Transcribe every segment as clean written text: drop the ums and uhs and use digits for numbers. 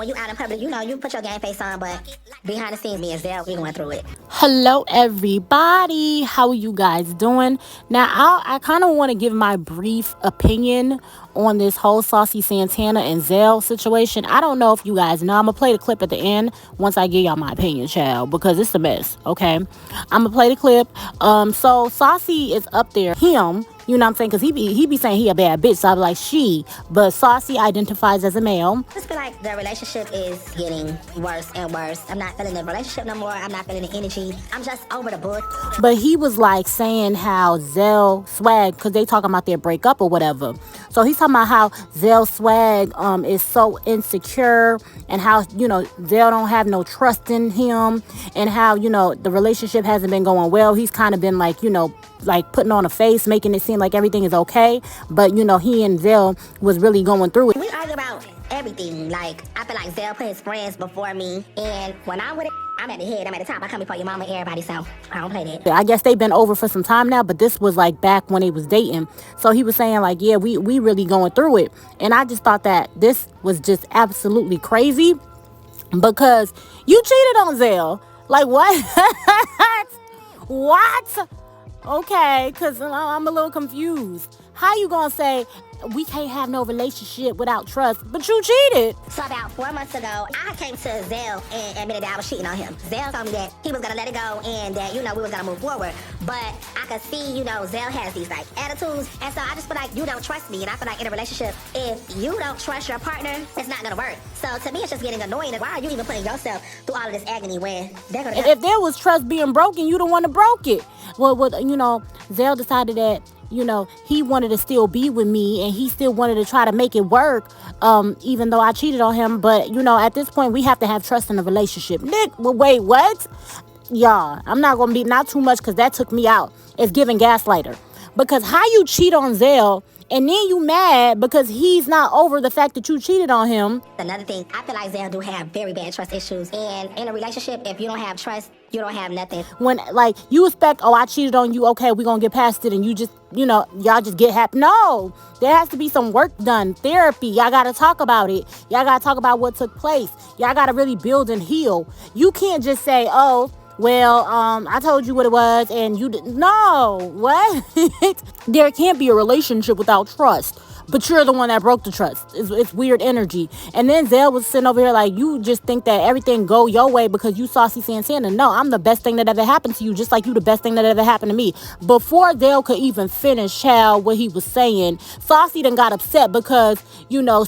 When you out in public, you put your game face on, but behind the scenes, me and Zell, we going through it. Hello everybody, how are you guys doing? Now I kind of want to give my brief opinion on this whole Saucy Santana and Zell situation. I don't know if you guys know. I'm gonna play the clip at the end once I give y'all my opinion, child, because it's a mess. Okay, I'm gonna play the clip. So Saucy is up there, him, you know what I'm saying, because he be saying he a bad bitch, so I'm like she, but Saucy identifies as a male. I just feel like the relationship is getting worse and worse. I'm not feeling the relationship no more. I'm not feeling the energy. I'm just over the bull. But he was like saying how Zell swag, because they talking about their breakup or whatever. So he's talking about how Zell swag is so insecure, and how, Zell don't have no trust in him, and how, the relationship hasn't been going well. He's kind of been like, like putting on a face, making it seem like everything is okay. But, he and Zell was really going through it. We argue about everything. Like, I feel like Zell put his friends before me. And when I'm with it, I'm at the head, I'm at the top. I come before your mama and everybody, so I don't play that. I guess they've been over for some time now, but this was like back when they was dating. So he was saying like, yeah, we really going through it. And I just thought that this was just absolutely crazy, because you cheated on Zell. Like, what? What? Okay, because I'm a little confused. How you gonna say we can't have no relationship without trust, but you cheated? So about 4 months ago, I came to Zell and admitted that I was cheating on him. Zell told me that he was gonna let it go and that, we was gonna move forward. But I could see, Zell has these like attitudes. And so I just feel like you don't trust me. And I feel like in a relationship, if you don't trust your partner, it's not gonna work. So to me, it's just getting annoying. Why are you even putting yourself through all of this agony when they're gonna... If there was trust being broken, you the one that broke it. Well, Zell decided that, he wanted to still be with me, and he still wanted to try to make it work, even though I cheated on him. But, at this point, we have to have trust in a relationship. Nick, well, wait, what? Y'all, I'm not going to be, not too much, because that took me out. It's giving gaslighter. Because how you cheat on Zell, and then you mad because he's not over the fact that you cheated on him. Another thing, I feel like Zell do have very bad trust issues. And in a relationship, if you don't have trust, you don't have nothing. When, like, you expect, I cheated on you, okay, we're going to get past it, and you just, y'all just get happy. No, there has to be some work done, therapy. Y'all got to talk about it. Y'all got to talk about what took place. Y'all got to really build and heal. You can't just say, well, I told you what it was, and you didn't. No, what? There can't be a relationship without trust. But you're the one that broke the trust. It's weird energy. And then Zell was sitting over here like, you just think that everything go your way because you Saucy Santana. No, I'm the best thing that ever happened to you, just like you the best thing that ever happened to me. Before Zell could even finish what he was saying, Saucy done got upset because,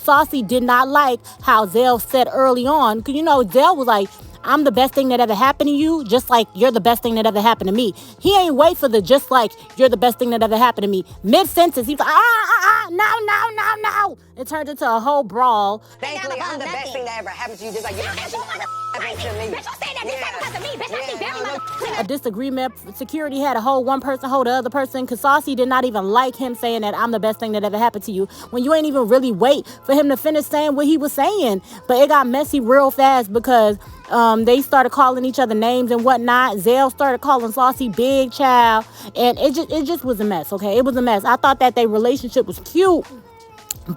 Saucy did not like how Zell said early on. Because, Zell was like, I'm the best thing that ever happened to you, just like you're the best thing that ever happened to me. He ain't wait for the just like you're the best thing that ever happened to me. Mid-sentence, he's like, no. It turned into a whole brawl. Thankfully, I'm the best thing that ever happened to you, just like you're the best thing that ever happened to me. Bitch, don't say that. This because of me. Bitch, I see very A disagreement. Security had a whole one person hold the other person, because Saucy did not even like him saying that I'm the best thing that ever happened to you, when you ain't even really wait for him to finish saying what he was saying. But it got messy real fast because they started calling each other names and whatnot. Zell started calling Saucy big child, and it just was a mess. Okay, it was a mess. I thought that their relationship was cute,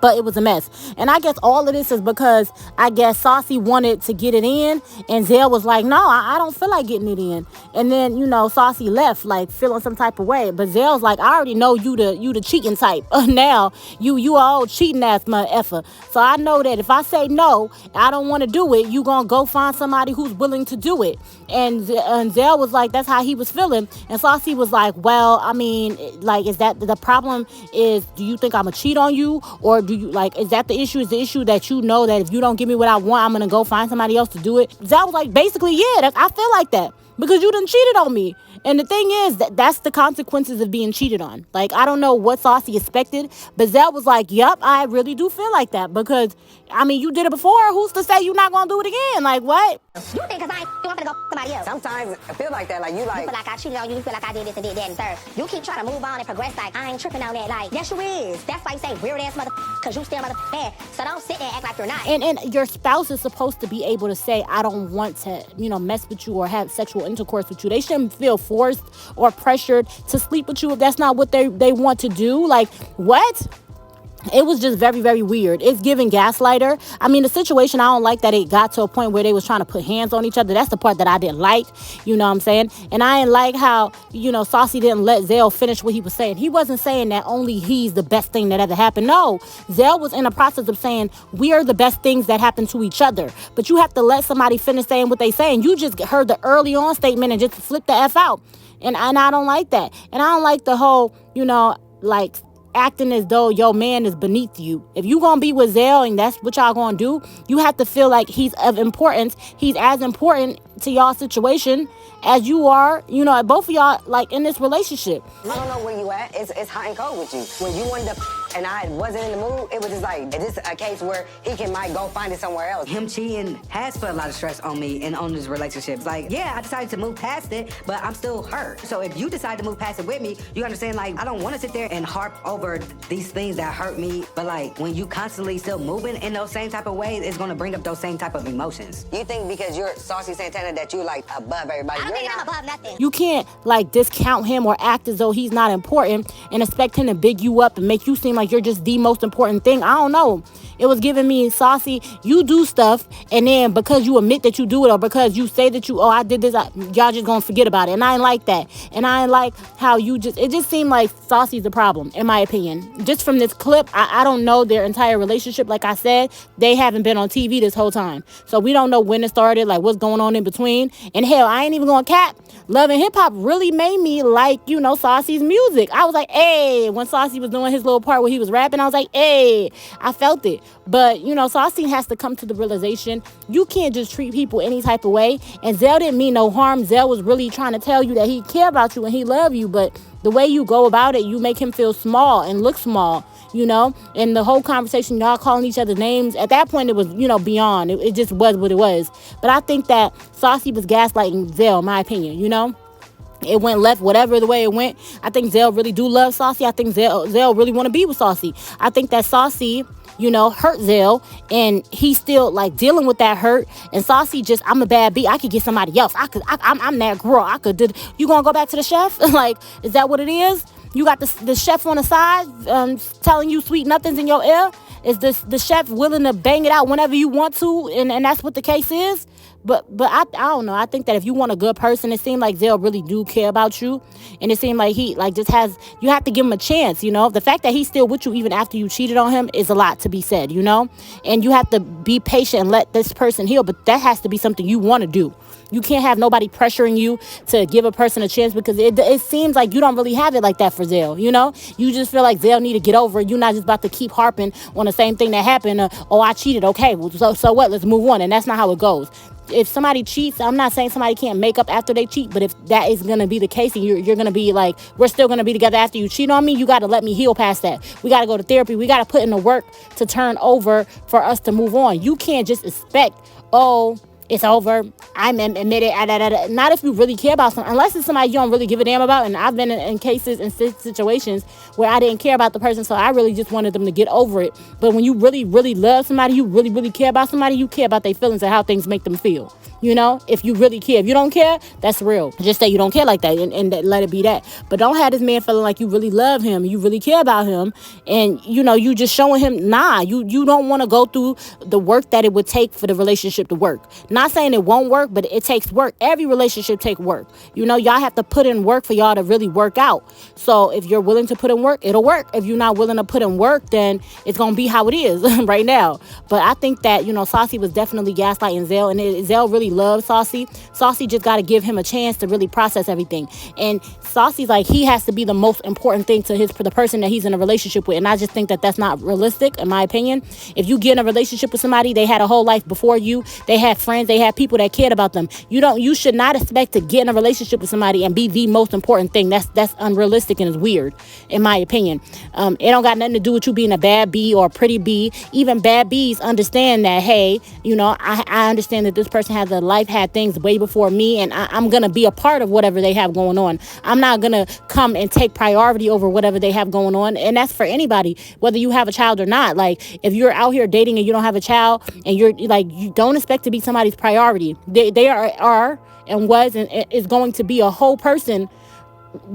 but it was a mess. And I guess all of this is because I guess Saucy wanted to get it in, and Zell was like, no, I don't feel like getting it in. And then, Saucy left like feeling some type of way. But Zell's like, I already know you the cheating type. Now you all cheating ass mother effer. So I know that if I say no, I don't want to do it, you gonna go find somebody who's willing to do it. And Zell was like, that's how he was feeling. And Saucy was like, well, I mean, like, is that the problem? Is, do you think I'm gonna cheat on you? Or do you, like, is that the issue? Is the issue that that if you don't give me what I want, I'm gonna go find somebody else to do it? Zell was like, basically, yeah, I feel like that because you done cheated on me. And the thing is, that's the consequences of being cheated on. Like, I don't know what Saucy expected, but Zell was like, yep, I really do feel like that because, I mean, you did it before. Who's to say you're not going to do it again? Like, what? You think because I ain't going to go somebody else. Sometimes I feel like that, like you feel like I cheated on you, you feel like I did this and did that and third. You keep trying to move on and progress like I ain't tripping on that. Like, yes, you is. That's why you say weird ass because you still mad. So don't sit there and act like you're not. And your spouse is supposed to be able to say, I don't want to, mess with you or have sexual intercourse with you. They shouldn't feel forced or pressured to sleep with you if that's not what they want to do. Like, what? It was just very, very weird. It's giving gaslighter. I mean, the situation, I don't like that it got to a point where they was trying to put hands on each other. That's the part that I didn't like. You know what I'm saying? And I didn't like how, Saucy didn't let Zell finish what he was saying. He wasn't saying that only he's the best thing that ever happened. No, Zell was in the process of saying we are the best things that happen to each other. But you have to let somebody finish saying what they saying. You just heard the early on statement and just flip the F out. And I don't like that. And I don't like the whole, like, acting as though your man is beneath you. If you gonna be with Zell and that's what y'all gonna do, you have to feel like he's of importance. He's as important to y'all situation as you are, both of y'all, like, in this relationship. I don't know where you at. It's hot and cold with you. When you wanted to and I wasn't in the mood, it was just like, is this a case where might go find it somewhere else? Him cheating has put a lot of stress on me and on this relationship. Like, yeah, I decided to move past it, but I'm still hurt. So if you decide to move past it with me, you understand, like, I don't want to sit there and harp over these things that hurt me. But, like, when you constantly still moving in those same type of ways, it's going to bring up those same type of emotions. You think because you're Saucy Santana that you're, like, above everybody? I don't You're think I'm not. above nothing. You can't, like, discount him or act as though he's not important and expect him to big you up and make you seem like you're just the most important thing. I don't know. It was giving me, Saucy, you do stuff, and then because you admit that you do it, or because you say that I did this, y'all just gonna forget about it. And I ain't like that. And I ain't like how it just seemed like Saucy's the problem, in my opinion. Just from this clip, I don't know their entire relationship. Like I said, they haven't been on TV this whole time. So we don't know when it started, like what's going on in between. And hell, I ain't even gonna cap. Love and Hip Hop really made me like, Saucy's music. I was like, hey, when Saucy was doing his little part where he was rapping, I was like, hey, I felt it. But, Saucy has to come to the realization you can't just treat people any type of way. And Zell didn't mean no harm. Zell was really trying to tell you that he care about you and he love you. But the way you go about it, you make him feel small and look small, and the whole conversation, y'all calling each other names. At that point, it was, beyond. It just was what it was. But I think that Saucy was gaslighting Zell, in my opinion, It went left, whatever the way it went. I think Zell really do love Saucy. I think Zell really want to be with Saucy. I think that Saucy, hurt Zell, and he's still, like, dealing with that hurt. And Saucy just, I'm a bad B. I could get somebody else. I'm that girl. I could do. You gonna go back to the chef? Like, is that what it is? You got the chef on the side telling you sweet nothings in your ear? Is the chef willing to bang it out whenever you want to? And that's what the case is? But I don't know. I think that if you want a good person, it seemed like Zell really do care about you. And it seemed like he, like, just you have to give him a chance, The fact that he's still with you even after you cheated on him is a lot to be said, And you have to be patient and let this person heal. But that has to be something you want to do. You can't have nobody pressuring you to give a person a chance, because it seems like you don't really have it like that for Zell, You just feel like Zell need to get over it. You're not just about to keep harping on the same thing that happened. I cheated. Okay, well, so what? Let's move on. And that's not how it goes. If somebody cheats, I'm not saying somebody can't make up after they cheat, but if that is going to be the case and you're going to be like, we're still going to be together after you cheat on me, you got to let me heal past that. We got to go to therapy. We got to put in the work to turn over for us to move on. You can't just expect, it's over, I'm admitted. Not if you really care about someone, unless it's somebody you don't really give a damn about. And I've been in cases and situations where I didn't care about the person, so I really just wanted them to get over it. But when you really, really love somebody, you really, really care about somebody, you care about their feelings and how things make them feel. If you really care. If you don't care, that's real. Just say you don't care like that and let it be that. But don't have this man feeling like you really love him, you really care about him, and you just showing him, you don't want to go through the work that it would take for the relationship to work. Not saying it won't work, but it takes work. Every relationship takes work. Y'all have to put in work for y'all to really work out. So if you're willing to put in work, it'll work. If you're not willing to put in work, then it's going to be how it is right now. But I think that, Saucy was definitely gaslighting Zell, and Zell really loves Saucy. Saucy just got to give him a chance to really process everything. And Saucy's like, he has to be the most important thing to the person that he's in a relationship with. And I just think that that's not realistic, in my opinion. If you get in a relationship with somebody, they had a whole life before you. They had friends. They had people that cared about them. You should not expect to get in a relationship with somebody and be the most important thing. That's unrealistic and it's weird, in my opinion. It don't got nothing to do with you being a bad B or a pretty B. Even bad Bs understand that, hey, I understand that this person has a life, had things way before me, and I'm going to be a part of whatever they have going on. I'm not going to come and take priority over whatever they have going on. And that's for anybody, whether you have a child or not. Like, if you're out here dating and you don't have a child, and you're like, you don't expect to be somebody's priority. They are and was and is going to be a whole person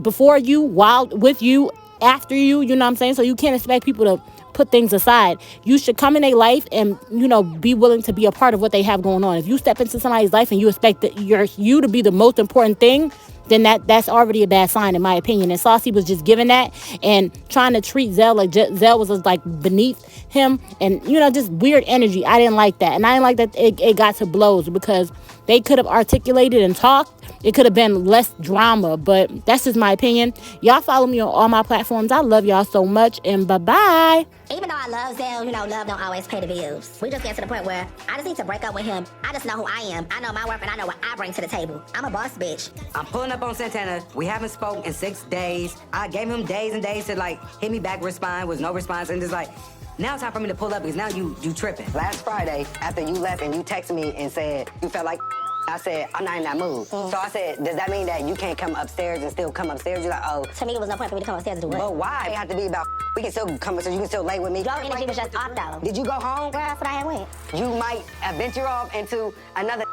before you, while with you, after you. You know what I'm saying? So you can't expect people to put things aside. You should come in their life and, you know, be willing to be a part of what they have going on. If you step into somebody's life and you expect that you to be the most important thing, then that's already a bad sign, in my opinion. And Saucy was just giving that and trying to treat Zell like Zell was just like beneath him, and, you know, just weird energy. I didn't like that. And I didn't like that it got to blows, because they could have articulated and talked. It could have been less drama, but that's just my opinion. Y'all follow me on all my platforms. I love y'all so much, and bye-bye. Even though I love Zell, you know, love don't always pay the bills. We just get to the point where I just need to break up with him. I just know who I am. I know my worth, and I know what I bring to the table. I'm a boss bitch. I'm pulling up on Santana. We haven't spoken in 6 days. I gave him days and days to, like, hit me back, respond. Was no response, and just like, now it's time for me to pull up because now you tripping. Last Friday, after you left and you texted me and said you felt like I said, I'm not in that mood. So I said, does that mean that you can't come upstairs and still come upstairs? You're like, oh. To me, it was no point for me to come upstairs to do what? But why? It had to be about, we can still come upstairs, you can still lay with me. Your energy was just off, though. Did you go home? Well, that's what I had went. You might venture off into another.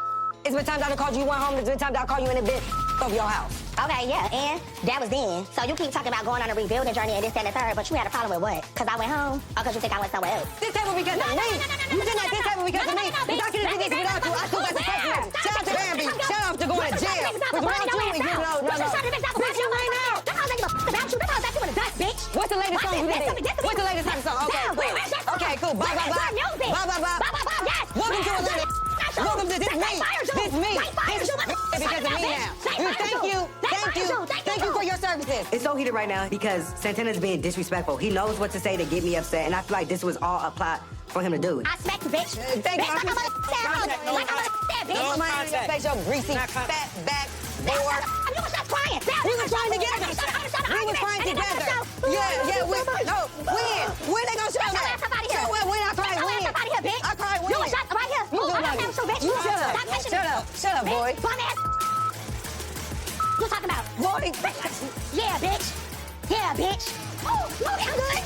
It's been times I done called you, went home. There's been times I call you in a bit of your house. Okay, yeah, and that was then. So you keep talking about going on a rebuilding journey and this, that, and the third, but you had a problem with what? Because I went home? Or because you think I went somewhere else? This table because of me. You did not this table because of me. Because I couldn't do this without you. I still got the president. Shout out to Bambi. Shout out to going to jail. What's wrong with you? No. Bitch, you right now. What's the latest song you did? What's the latest song? Okay, cool. Bye. Welcome to Atlanta. Welcome to this me. This me. This because of me now. Thank you for your services. It's so heated right now because Santana's being disrespectful. He knows what to say to get me upset, and I feel like this was all a plot for him to do. I smacked you, bitch. Thank you. Like I'm No, my face, your greasy, fat back, boy. You was just crying. We was trying together. We was trying together. Yeah. When they gonna show that? Show when I cried when? I cried when? You was just right here. You do nothing. You shut up, boy. Bum ass. You talking about? Boy. Yeah, bitch. Oh, I'm good.